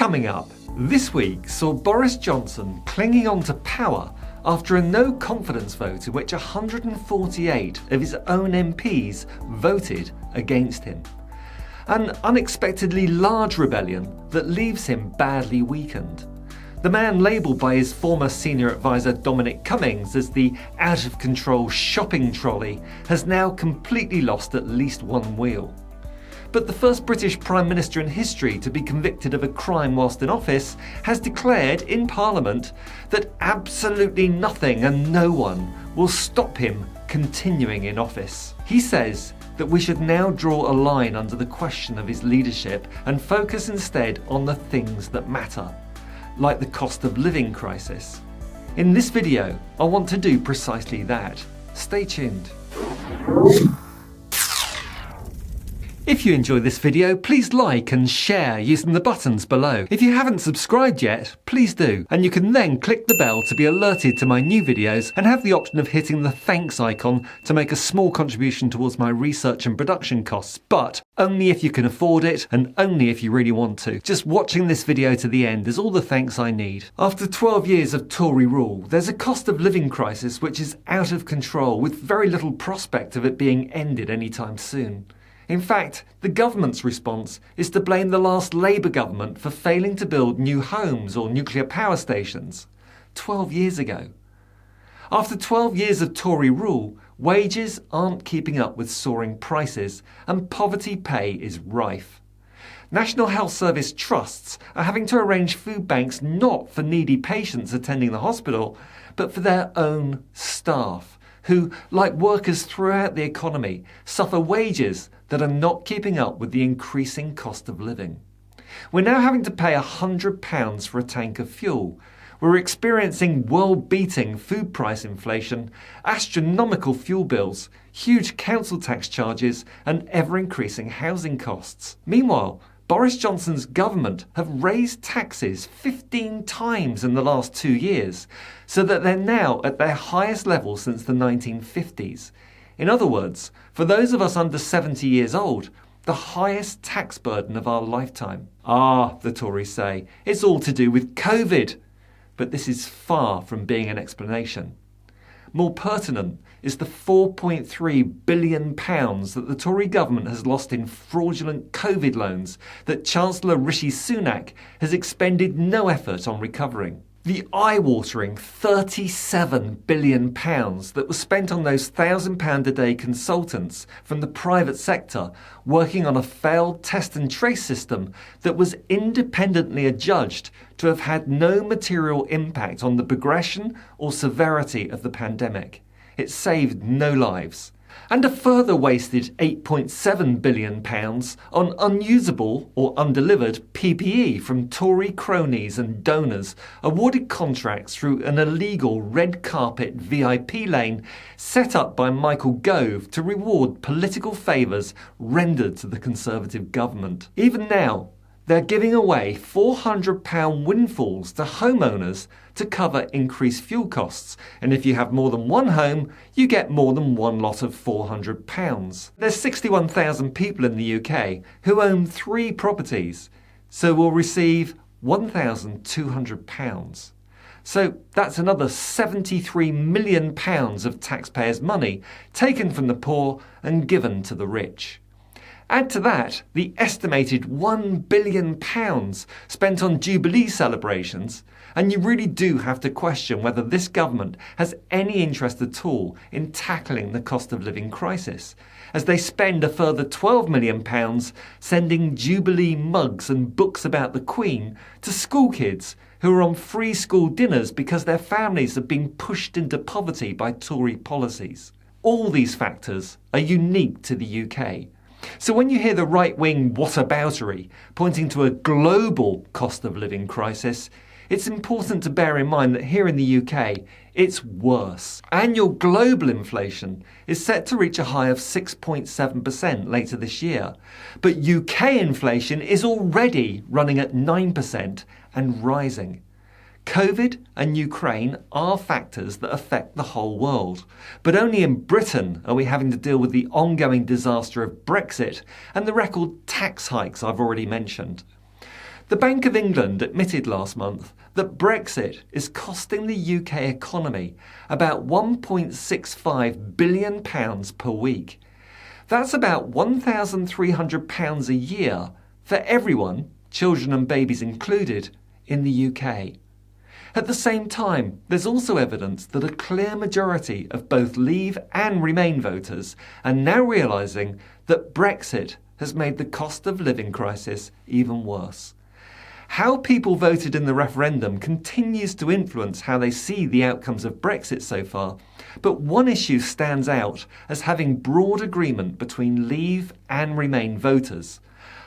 Coming up, this week saw Boris Johnson clinging on to power after a no-confidence vote in which 148 of his own MPs voted against him. An unexpectedly large rebellion that leaves him badly weakened. The man labelled by his former senior advisor Dominic Cummings as the out-of-control shopping trolley has now completely lost at least one wheel. But the first British Prime Minister in history to be convicted of a crime whilst in office has declared in Parliament that absolutely nothing and no one will stop him continuing in office. He says that we should now draw a line under the question of his leadership and focus instead on the things that matter, like the cost of living crisis. In this video, I want to do precisely that. Stay tuned. If you enjoy this video, please like and share using the buttons below. If you haven't subscribed yet, please do. And you can then click the bell to be alerted to my new videos and have the option of hitting the thanks icon to make a small contribution towards my research and production costs, but only if you can afford it and only if you really want to. Just watching this video to the end is all the thanks I need. After 12 years of Tory rule, there's a cost of living crisis which is out of control with very little prospect of it being ended anytime soon. In fact, the government's response is to blame the last Labour government for failing to build new homes or nuclear power stations 12 years ago. After 12 years of Tory rule, wages aren't keeping up with soaring prices and poverty pay is rife. National Health Service trusts are having to arrange food banks not for needy patients attending the hospital, but for their own staff, who, like workers throughout the economy, suffer wages that are not keeping up with the increasing cost of living. We're now having to pay £100 for a tank of fuel. We're experiencing world-beating food price inflation, astronomical fuel bills, huge council tax charges, and ever-increasing housing costs. Meanwhile, Boris Johnson's government have raised taxes 15 times in the last 2 years, so that they're now at their highest level since the 1950s. In other words, for those of us under 70 years old, the highest tax burden of our lifetime. The Tories say, it's all to do with COVID. But this is far from being an explanation. More pertinent is the £4.3 billion that the Tory government has lost in fraudulent COVID loans that Chancellor Rishi Sunak has expended no effort on recovering. The eye-watering £37 billion that was spent on those £1,000 a day consultants from the private sector working on a failed test and trace system that was independently adjudged to have had no material impact on the progression or severity of the pandemic. It saved no lives. And a further wasted £8.7 billion on unusable or undelivered PPE from Tory cronies and donors awarded contracts through an illegal red carpet VIP lane set up by Michael Gove to reward political favours rendered to the Conservative government. Even now, they're giving away £400 windfalls to homeowners to cover increased fuel costs. And if you have more than one home, you get more than one lot of £400. There's 61,000 people in the UK who own 3 properties, so will receive £1,200. So that's another £73 million of taxpayers' money taken from the poor and given to the rich. Add to that the estimated £1 billion spent on Jubilee celebrations, and you really do have to question whether this government has any interest at all in tackling the cost of living crisis, as they spend a further £12 million sending Jubilee mugs and books about the Queen to school kids who are on free school dinners because their families have been pushed into poverty by Tory policies. All these factors are unique to the UK. So when you hear the right-wing whataboutery pointing to a global cost of living crisis, it's important to bear in mind that here in the UK, it's worse. Annual global inflation is set to reach a high of 6.7% later this year, but UK inflation is already running at 9% and rising. COVID and Ukraine are factors that affect the whole world, but only in Britain are we having to deal with the ongoing disaster of Brexit and the record tax hikes I've already mentioned. The Bank of England admitted last month that Brexit is costing the UK economy about £1.65 billion per week. That's about £1,300 a year for everyone, children and babies included, in the UK. At the same time, there's also evidence that a clear majority of both Leave and Remain voters are now realising that Brexit has made the cost of living crisis even worse. How people voted in the referendum continues to influence how they see the outcomes of Brexit so far, but one issue stands out as having broad agreement between Leave and Remain voters.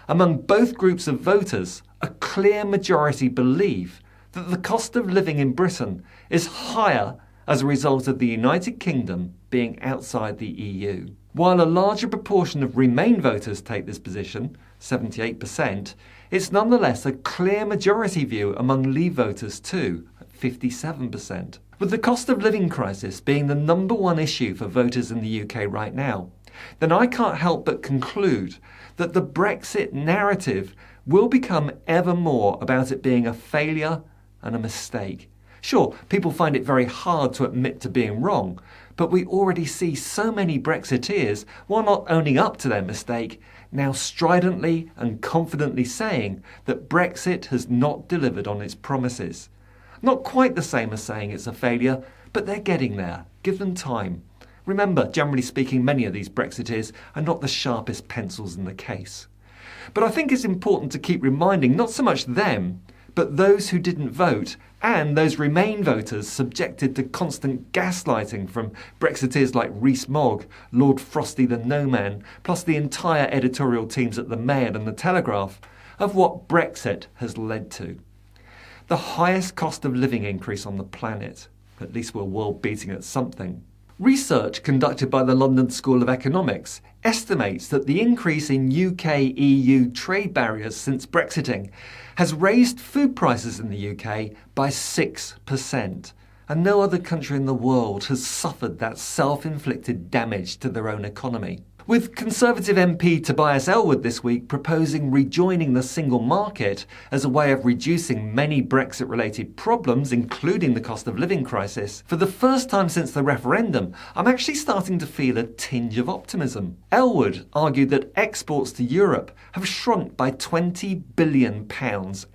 Among both groups of voters, a clear majority believe that the cost of living in Britain is higher as a result of the United Kingdom being outside the EU. While a larger proportion of Remain voters take this position, 78%, it's nonetheless a clear majority view among Leave voters too, at 57%. With the cost of living crisis being the number one issue for voters in the UK right now, then I can't help but conclude that the Brexit narrative will become ever more about it being a failure and a mistake. Sure, people find it very hard to admit to being wrong, but we already see so many Brexiteers, while not owning up to their mistake, now stridently and confidently saying that Brexit has not delivered on its promises. Not quite the same as saying it's a failure, but they're getting there. Give them time. Remember, generally speaking, many of these Brexiteers are not the sharpest pencils in the case. But I think it's important to keep reminding not so much them, but those who didn't vote and those Remain voters subjected to constant gaslighting from Brexiteers like rees-mogg, Lord Frosty the No Man, plus the entire editorial teams at the Mail and the Telegraph, of what Brexit has led to. The highest cost of living increase on the planet. At least we're world beating at something. Research conducted by the London School of Economics estimates that the increase in UK-EU trade barriers since Brexiting has raised food prices in the UK by 6%, and no other country in the world has suffered that self-inflicted damage to their own economy. With Conservative MP Tobias Ellwood this week proposing rejoining the single market as a way of reducing many Brexit-related problems, including the cost of living crisis, for the first time since the referendum, I'm actually starting to feel a tinge of optimism. Ellwood argued that exports to Europe have shrunk by £20 billion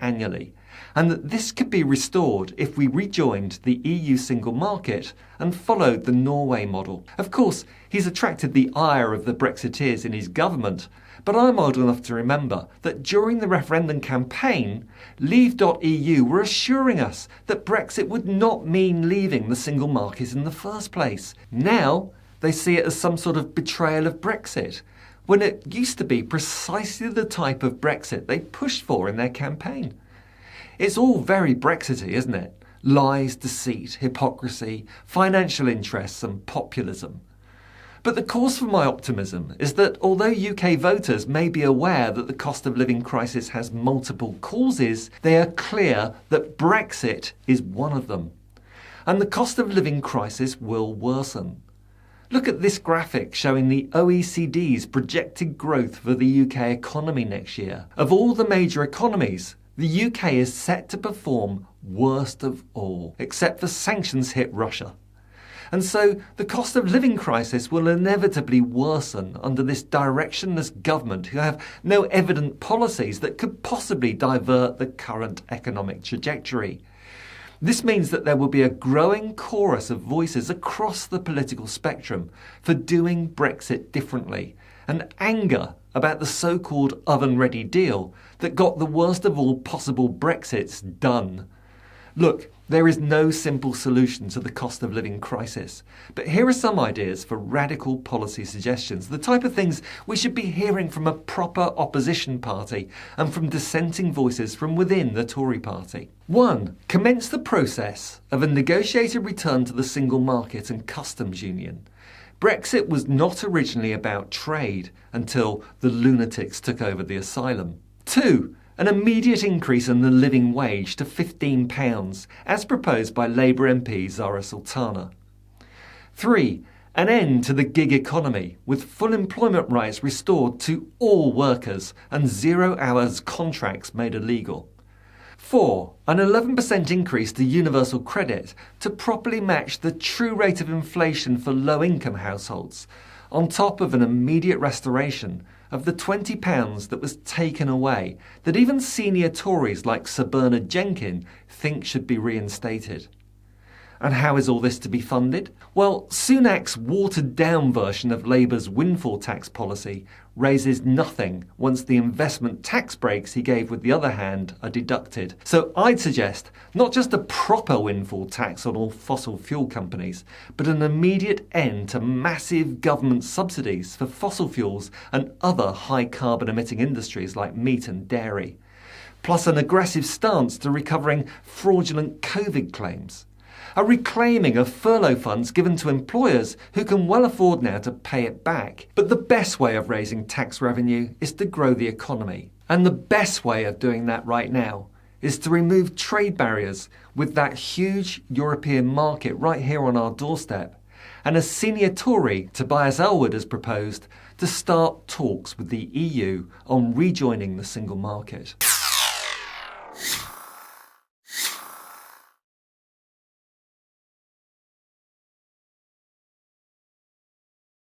annually, and that this could be restored if we rejoined the EU single market and followed the Norway model. Of course, he's attracted the ire of the Brexiteers in his government, but I'm old enough to remember that during the referendum campaign, leave.eu were assuring us that Brexit would not mean leaving the single market in the first place. Now, they see it as some sort of betrayal of Brexit, when it used to be precisely the type of Brexit they pushed for in their campaign. It's all very Brexity, isn't it? Lies, deceit, hypocrisy, financial interests and populism. But the cause for my optimism is that although UK voters may be aware that the cost of living crisis has multiple causes, they are clear that Brexit is one of them. And the cost of living crisis will worsen. Look at this graphic showing the OECD's projected growth for the UK economy next year. Of all the major economies, the UK is set to perform worst of all, except for sanctions hit Russia. And so the cost of living crisis will inevitably worsen under this directionless government who have no evident policies that could possibly divert the current economic trajectory. This means that there will be a growing chorus of voices across the political spectrum for doing Brexit differently, and anger about the so-called oven-ready deal that got the worst of all possible Brexits done. Look, there is no simple solution to the cost of living crisis, but here are some ideas for radical policy suggestions, the type of things we should be hearing from a proper opposition party and from dissenting voices from within the Tory party. 1. Commence the process of a negotiated return to the single market and customs union. Brexit was not originally about trade until the lunatics took over the asylum. 2. An immediate increase in the living wage to £15, as proposed by Labour MP Zara Sultana. 3. An end to the gig economy, with full employment rights restored to all workers and 0 hours contracts made illegal. 4. An 11% increase to universal credit to properly match the true rate of inflation for low-income households, on top of an immediate restoration of the £20 that was taken away, that even senior Tories like Sir Bernard Jenkin think should be reinstated. And how is all this to be funded? Well, Sunak's watered-down version of Labour's windfall tax policy raises nothing once the investment tax breaks he gave with the other hand are deducted. So I'd suggest not just a proper windfall tax on all fossil fuel companies, but an immediate end to massive government subsidies for fossil fuels and other high-carbon emitting industries like meat and dairy. Plus an aggressive stance to recovering fraudulent COVID claims. A reclaiming of furlough funds given to employers who can well afford now to pay it back. But the best way of raising tax revenue is to grow the economy. And the best way of doing that right now is to remove trade barriers with that huge European market right here on our doorstep. And as senior Tory Tobias Ellwood has proposed, to start talks with the EU on rejoining the single market.